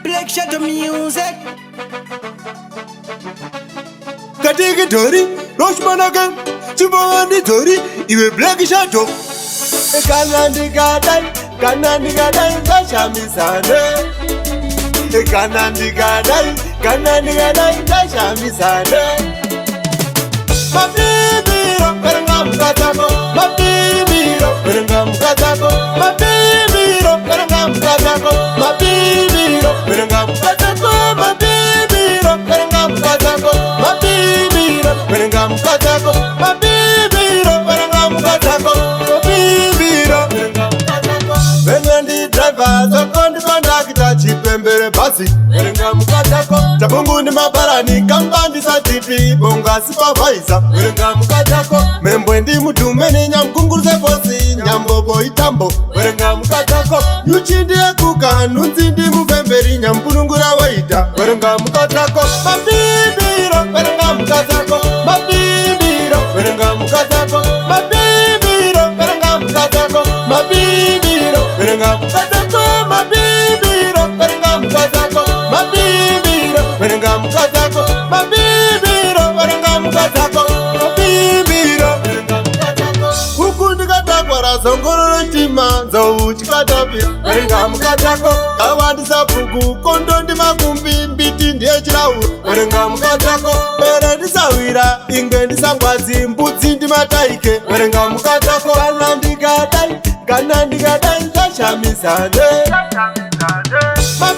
Black Shadow Music. Katege Tori, Roshman again, Chibani Tori, you Black Shadow. Kanandi Gadai, Tashami Sade. Kanandi Gadai, Tashami Sade. My baby, Perangam Katako, my baby, Perangam Katako, my baby, Perangam Katako, my baby, Perangam Katako, my baby, Perangam Katako, my baby, Perangam Katako, my baby, Perangam Katako, my baby, Perangam Katako. Benandi driver, the conductor, Chipembe Basi, Perangam Katako, Tabungu Mabarani, Kambandi Satipi, Bonga Supervisor, Perangam Katako, Membwendi Mutumeni, Nyamkunguze Bosi, Nyambobo Itambo, Perangam Katako, Yuchindi Kuka, Nunzindi Muvemberi, Nyampurungura Waita, Perangam Katako, Mabibiro, Perangam Katako, Mabibiro, Perangam Katako, Mabibiro, Perangam Katako, Mabibiro, Perangam Katako, Mabibiro, Perangam Katako, Mabibiro, Perangam Katako, Mabibiro, Perangam Katako, Mabibiro, Perangam Katako. Hukundi Katako, Razongoro Tima, Zouch Katapi, Perangam Katako, Awandi Sapuku, Kondondi Makumbi, Biti Ndechirau, Perangam Katako, Perandi Sawira, Ingendi Sangwazi, Mbutsi Mataike, Perangam Katako, Kanandi Gadai, Tashami Sade. My